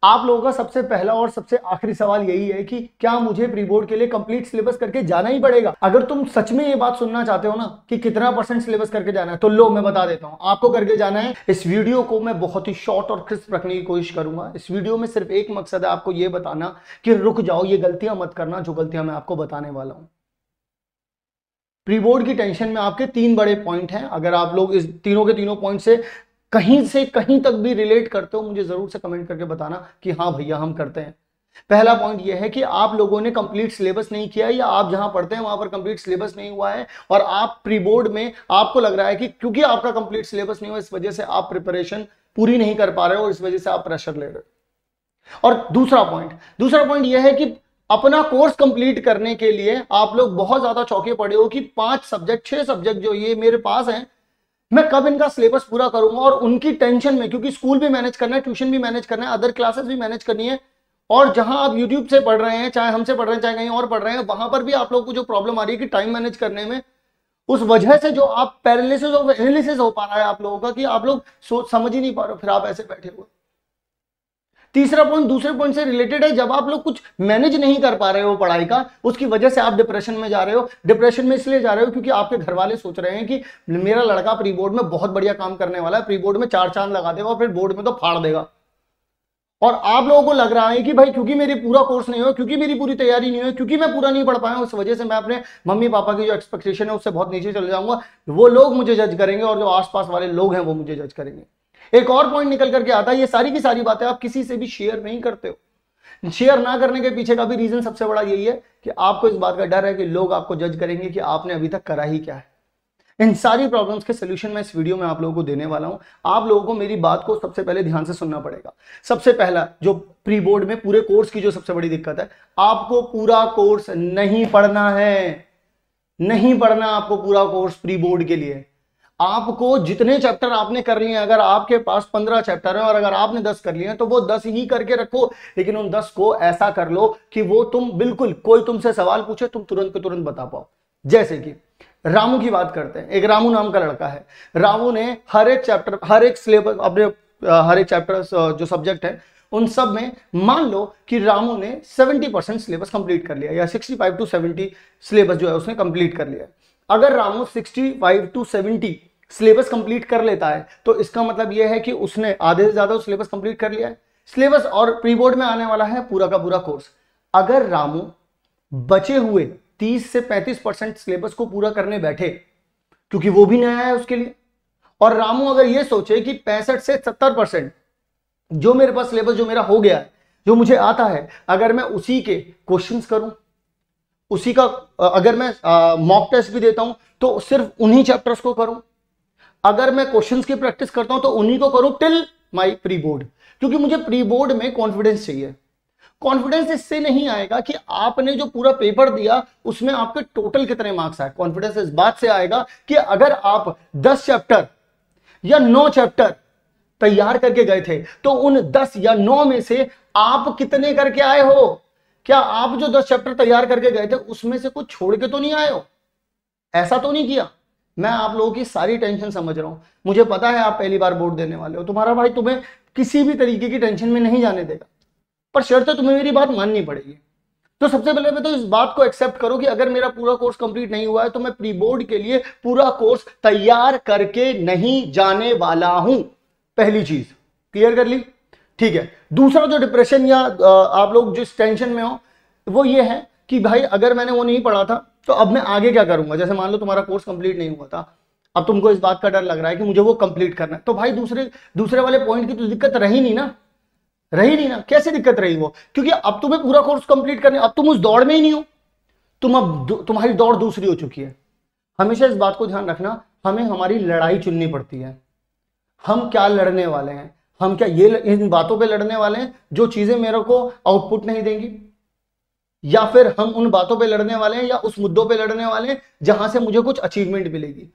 आप लोगों का सबसे पहला और सबसे आखिरी सवाल यही है कि क्या मुझे प्री बोर्ड के लिए कंप्लीट सिलेबस करके जाना ही पड़ेगा? अगर तुम सच में ये बात सुनना चाहते हो ना कि कितना % सिलेबस करके जाना है, तो लो मैं बता देता हूं, आपको करके जाना है। इस वीडियो को मैं बहुत ही शॉर्ट और क्रिस्प रखने की कोशिश करूंगा। इस वीडियो में सिर्फ एक मकसद है, आपको यह बताना कि रुक जाओ, ये गलतियां मत करना जो गलतियां मैं आपको बताने वाला हूं। प्री बोर्ड की टेंशन में आपके 3 बड़े पॉइंट हैं। अगर आप लोग इस तीनों के तीनों पॉइंट से कहीं तक भी रिलेट करते हो, मुझे जरूर से कमेंट करके बताना कि हाँ भैया हम करते हैं। पहला पॉइंट यह है कि आप लोगों ने कंप्लीट सिलेबस नहीं किया, या आप जहां पढ़ते हैं वहां पर कंप्लीट सिलेबस नहीं हुआ है, और आप प्री बोर्ड में आपको लग रहा है कि क्योंकि आपका कंप्लीट सिलेबस नहीं हुआ, इस वजह से आप प्रिपरेशन पूरी नहीं कर पा रहे हो और इस वजह से आप प्रेशर ले रहे हो। और दूसरा पॉइंट यह है कि अपना कोर्स कंप्लीट करने के लिए आप लोग बहुत ज्यादा चौके पड़े हो कि 5 सब्जेक्ट 6 सब्जेक्ट जो ये मेरे पास हैं, मैं कब इनका सिलेबस पूरा करूंगा। और उनकी टेंशन में, क्योंकि स्कूल भी मैनेज करना है, ट्यूशन भी मैनेज करना है, अदर क्लासेस भी मैनेज करनी है, और जहां आप यूट्यूब से पढ़ रहे हैं, चाहे हमसे पढ़ रहे हैं, चाहे कहीं और पढ़ रहे हैं, वहां पर भी आप लोगों को जो प्रॉब्लम आ रही है कि टाइम मैनेज करने में, उस वजह से जो आप पैरालिसिस ऑफ एनालिसिस हो पा रहा है आप लोगों का, कि आप लोग सोच समझ ही नहीं पा रहे हो, फिर आप ऐसे बैठे हुए। तीसरा पॉइंट दूसरे पॉइंट से रिलेटेड है, जब आप लोग कुछ मैनेज नहीं कर पा रहे हो पढ़ाई का, उसकी वजह से आप डिप्रेशन में जा रहे हो। डिप्रेशन में इसलिए जा रहे हो क्योंकि आपके घर वाले सोच रहे हैं कि मेरा लड़का प्री बोर्ड में बहुत बढ़िया काम करने वाला है, प्री बोर्ड में 4 चांद लगा देगा और फिर बोर्ड में तो फाड़ देगा। और आप लोगों को लग रहा है कि भाई क्योंकि मेरी पूरा कोर्स नहीं हो, क्योंकि मेरी पूरी तैयारी नहीं हो, क्योंकि मैं पूरा नहीं पढ़ पाया, उस वजह से मैं अपने मम्मी पापा की जो एक्सपेक्टेशन है उससे बहुत नीचे चले जाऊंगा, वो लोग मुझे जज करेंगे और जो आसपास वाले लोग हैं वो मुझे जज करेंगे। एक और पॉइंट निकल करके आता है, ये सारी की सारी बातें आप किसी से भी शेयर नहीं करते हो। शेयर ना करने के पीछे का भी रीजन सबसे बड़ा यही है कि आपको इस बात का डर है कि लोग आपको जज करेंगे कि आपने अभी तक करा ही क्या है। इन सारी प्रॉब्लम्स के सोल्यूशन मैं इस वीडियो में आप लोगों को देने वाला हूं। आप लोगों को मेरी बात को सबसे पहले ध्यान से सुनना पड़ेगा। सबसे पहला जो प्री बोर्ड में पूरे कोर्स की जो सबसे बड़ी दिक्कत है, आपको पूरा कोर्स नहीं पढ़ना है। नहीं पढ़ना आपको पूरा कोर्स प्री बोर्ड के लिए। आपको जितने चैप्टर आपने कर लिए, अगर आपके पास 15 चैप्टर है और अगर आपने 10 कर लिए तो वो 10 ही करके रखो, लेकिन उन 10 को ऐसा कर लो कि वो तुम बिल्कुल, कोई तुमसे सवाल पूछे तुम तुरंत के तुरंत बता पाओ। जैसे कि रामू की बात करते हैं। एक रामू नाम का लड़का है। रामू ने हर एक चैप्टर, हर एक सिलेबस, अपने हर एक चैप्टर जो सब्जेक्ट है उन सब में, मान लो कि रामू ने 70% सिलेबस कंप्लीट कर लिया, या 65 to 70 सिलेबस जो है उसने कंप्लीट कर लिया। अगर रामू 65 to 70 सिलेबस कंप्लीट कर लेता है तो इसका मतलब यह है कि उसने आधे से ज्यादा सिलेबस कंप्लीट कर लिया है। सिलेबस और प्री बोर्ड में आने वाला है पूरा का पूरा कोर्स। अगर रामू बचे हुए 30 से 35% सिलेबस को पूरा करने बैठे, क्योंकि वो भी नया है उसके लिए, और रामू अगर ये सोचे कि 65 से 70% जो मेरे पास सिलेबस जो मेरा हो गया है, जो मुझे आता है, अगर मैं उसी के क्वेश्चंस करूं, उसी का अगर मैं मॉक टेस्ट भी देता हूं तो सिर्फ उन्हीं चैप्टर्स को करूं, अगर मैं क्वेश्चंस की प्रैक्टिस करता हूं तो उन्हीं को करूं टिल माय प्री बोर्ड, क्योंकि मुझे प्री बोर्ड में कॉन्फिडेंस चाहिए। कॉन्फिडेंस इससे नहीं आएगा कि आपने जो पूरा पेपर दिया उसमें आपके टोटल कितने मार्क्स आए। कॉन्फिडेंस इस बात से आएगा कि अगर आप 10 चैप्टर या 9 चैप्टर तैयार करके गए थे तो उन 10 या 9 में से आप कितने करके आए हो। क्या आप जो 10 चैप्टर तैयार करके गए थे उसमें से कुछ छोड़ के तो नहीं आए हो? ऐसा तो नहीं किया। मैं आप लोगों की सारी टेंशन समझ रहा हूं। मुझे पता है आप पहली बार बोर्ड देने वाले हो, तुम्हारा भाई तुम्हें किसी भी तरीके की टेंशन में नहीं जाने देगा, पर शर्त है तुम्हें मेरी बात माननी पड़ेगी। तो सबसे पहले मैं तो इस बात को एक्सेप्ट करो कि अगर मेरा पूरा कोर्स कंप्लीट नहीं हुआ है तो मैं प्री बोर्ड के लिए पूरा कोर्स तैयार करके नहीं जाने वाला हूं। पहली चीज क्लियर कर ली, ठीक है। दूसरा जो डिप्रेशन या आप लोग जिस टेंशन में हो वो ये है कि भाई अगर मैंने वो नहीं पढ़ा था तो अब मैं आगे क्या करूंगा। जैसे मान लो तुम्हारा कोर्स कंप्लीट नहीं हुआ था, अब तुमको इस बात का डर लग रहा है कि मुझे वो कंप्लीट करना है, तो भाई दूसरे वाले पॉइंट की तो दिक्कत रही नहीं ना। कैसे दिक्कत रही वो? क्योंकि अब तुम्हें पूरा कोर्स कंप्लीट करने, अब तुम उस दौड़ में ही नहीं हो, तुम्हारी दौड़ दूसरी हो चुकी है। हमेशा इस बात को ध्यान रखना, हमें हमारी लड़ाई चुननी पड़ती है। हम क्या लड़ने वाले हैं, हम क्या ये इन बातों पे लड़ने वाले हैं जो चीजें मेरे को आउटपुट नहीं देंगी, या फिर हम उन बातों पे लड़ने वाले हैं या उस मुद्दों पे लड़ने वाले हैं जहां से मुझे कुछ अचीवमेंट मिलेगी।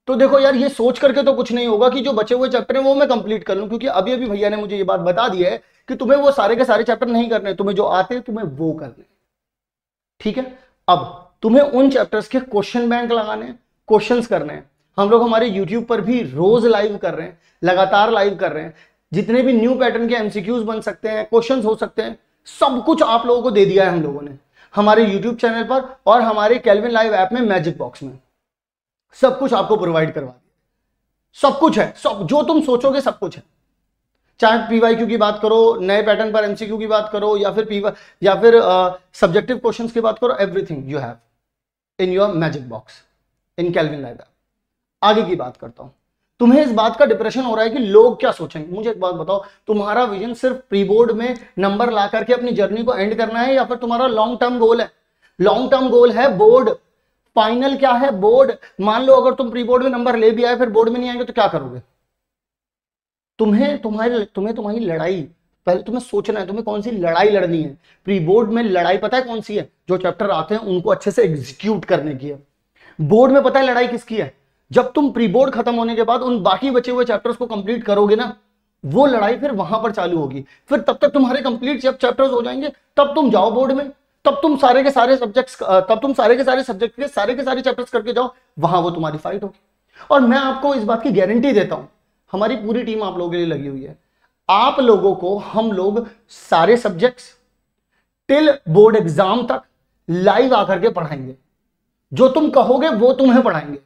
तो देखो यार, ये सोच करके तो कुछ नहीं होगा कि जो बचे हुए चैप्टर हैं वो मैं कंप्लीट कर लूं, क्योंकि अभी अभी भैया ने मुझे ये बात बता दी है कि तुम्हें वो सारे के सारे चैप्टर नहीं करने, तुम्हें जो आते हैं तुम्हें वो करने। ठीक है, अब तुम्हें उन चैप्टर्स के क्वेश्चन बैंक लगाने, क्वेश्चंस करने हैं। हम लोग हमारे यूट्यूब पर भी रोज लाइव कर रहे हैं, लगातार लाइव कर रहे हैं। जितने भी न्यू पैटर्न के एमसीक्यूज बन सकते हैं, क्वेश्चंस हो सकते हैं, सब कुछ आप लोगों को दे दिया है हम लोगों ने हमारे यूट्यूब चैनल पर और हमारे केल्विन लाइव ऐप में मैजिक बॉक्स में। सब कुछ आपको प्रोवाइड करवा दिया, सब कुछ है, सब जो तुम सोचोगे सब कुछ है। चाहे पीवाईक्यू की बात करो, नए पैटर्न पर एमसीक्यू की बात करो, या फिर सब्जेक्टिव क्वेश्चंस की बात करो, everything you have in your magic box in kelvin live app. आगे की बात करता हूं। तुम्हें इस बात का डिप्रेशन हो रहा है कि लोग क्या सोचेंगे। मुझे एक बात बताओ, तुम्हारा विजन सिर्फ प्री बोर्ड में नंबर ला करके अपनी जर्नी को एंड करना है, या फिर तुम्हारा लॉन्ग टर्म गोल है? लॉन्ग टर्म गोल है बोर्ड। फाइनल क्या है? बोर्ड। मान लो अगर तुम प्री बोर्ड में नंबर ले भी आए, फिर बोर्ड में नहीं आएंगे तो क्या करोगे? तुम्हारी लड़ाई पहले तुम्हें सोचना है, तुम्हें कौन सी लड़ाई लड़नी है। प्री बोर्ड में लड़ाई पता है कौन सी है? जो चैप्टर आते हैं उनको अच्छे से एग्जीक्यूट करने की है। बोर्ड में पता है लड़ाई किसकी है? जब तुम प्री बोर्ड खत्म होने के बाद उन बाकी बचे हुए चैप्टर्स को कंप्लीट करोगे ना, वो लड़ाई फिर वहां पर चालू होगी। फिर तब तक तुम्हारे कंप्लीट जब चैप्टर्स हो जाएंगे, तब तुम जाओ बोर्ड में, तब तुम सारे के सारे सब्जेक्ट के सारे चैप्टर्स करके जाओ, वहां वो तुम्हारी फाइट होगी। और मैं आपको इस बात की गारंटी देता हूं, हमारी पूरी टीम आप लोगों के लिए लगी हुई है। आप लोगों को हम लोग सारे सब्जेक्ट्स टिल बोर्ड एग्जाम तक लाइव आकर के पढ़ाएंगे। जो तुम कहोगे वो तुम्हें पढ़ाएंगे,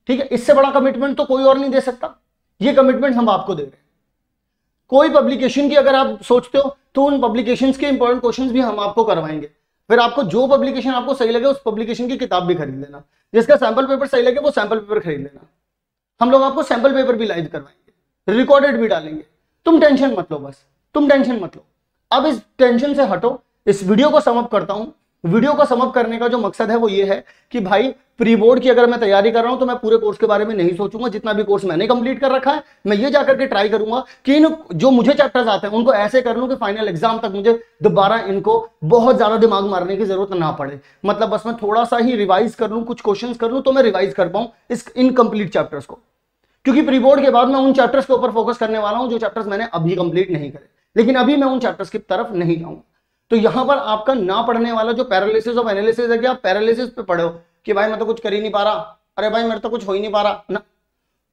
ठीक है? इससे बड़ा कमिटमेंट तो कोई और नहीं दे सकता। ये कमिटमेंट हम आपको दे रहे हैं। कोई पब्लिकेशन की अगर आप सोचते हो तो उन पब्लिकेशंस के इंपॉर्टेंट क्वेश्चंस भी हम आपको करवाएंगे। फिर आपको जो पब्लिकेशन आपको सही लगे उस पब्लिकेशन की किताब भी खरीद लेना। जिसका सैंपल पेपर सही लगे वो सैंपल पेपर खरीद लेना। हम लोग आपको सैंपल पेपर भी लाइव करवाएंगे, रिकॉर्डेड भी डालेंगे। तुम टेंशन मत लो, बस तुम टेंशन मत लो। अब इस टेंशन से हटो। इस वीडियो को समअप करता हूं। वीडियो को समअप करने का जो मकसद है वो ये है कि भाई प्री बोर्ड की अगर मैं तैयारी कर रहा हूं तो मैं पूरे कोर्स के बारे में नहीं सोचूंगा। जितना भी कोर्स मैंने कंप्लीट कर रखा है, मैं ये जाकर के ट्राई करूंगा कि इन जो मुझे चैप्टर्स आते हैं उनको ऐसे कर लूं कि फाइनल एग्जाम तक मुझे दोबारा इनको बहुत ज्यादा दिमाग मारने की जरूरत ना पड़े। मतलब बस मैं थोड़ा सा ही रिवाइज कर लूं, कुछ क्वेश्चन कर लूं तो मैं रिवाइज कर पाऊं इस इनकम्प्लीट चैप्टर्स को। क्योंकि प्री बोर्ड के बाद मैं उन चैप्टर्स के ऊपर फोकस करने वाला हूं जो चैप्टर्स मैंने अभी कंप्लीट नहीं करे। लेकिन अभी मैं उन चैप्टर्स की तरफ नहीं जाऊंगा। तो यहां पर आपका ना पढ़ने वाला जो पैरालिसिस ऑफ एनालिसिस है कि आप पैरालिसिस पे पढ़े हो कि भाई मैं तो कुछ कर ही नहीं पा रहा, अरे भाई मेरे तो कुछ हो ही नहीं पा रहा ना,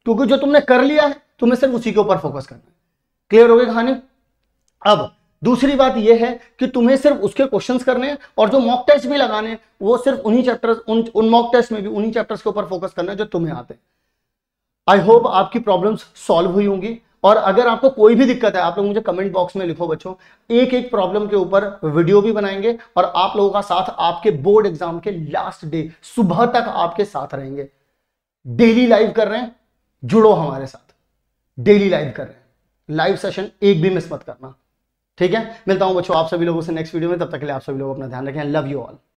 क्योंकि जो तुमने कर लिया है तुम्हें सिर्फ उसी के ऊपर फोकस करना है। क्लियर हो गई कहानी? अब दूसरी बात यह है कि तुम्हें सिर्फ उसके क्वेश्चंस करने हैं और जो मॉक टेस्ट भी लगाने हैं वो सिर्फ उन्हीं चैप्टर्स, उन मॉक टेस्ट में भी उन्हीं चैप्टर्स के ऊपर फोकस करना है जो तुम्हें आते हैं। आई होप आपकी प्रॉब्लम्स सॉल्व हुई होंगी। और अगर आपको कोई भी दिक्कत है आप लोग मुझे कमेंट बॉक्स में लिखो बच्चों। एक एक प्रॉब्लम के ऊपर वीडियो भी बनाएंगे और आप लोगों का साथ आपके बोर्ड एग्जाम के लास्ट डे सुबह तक आपके साथ रहेंगे। डेली लाइव कर रहे हैं, जुड़ो हमारे साथ। डेली लाइव कर रहे हैं, लाइव सेशन एक भी मिस मत करना, ठीक है? मिलता हूं बच्चों आप सभी लोगों से नेक्स्ट वीडियो में। तब तक के लिए आप सभी लोग अपना ध्यान रखें। Love you all.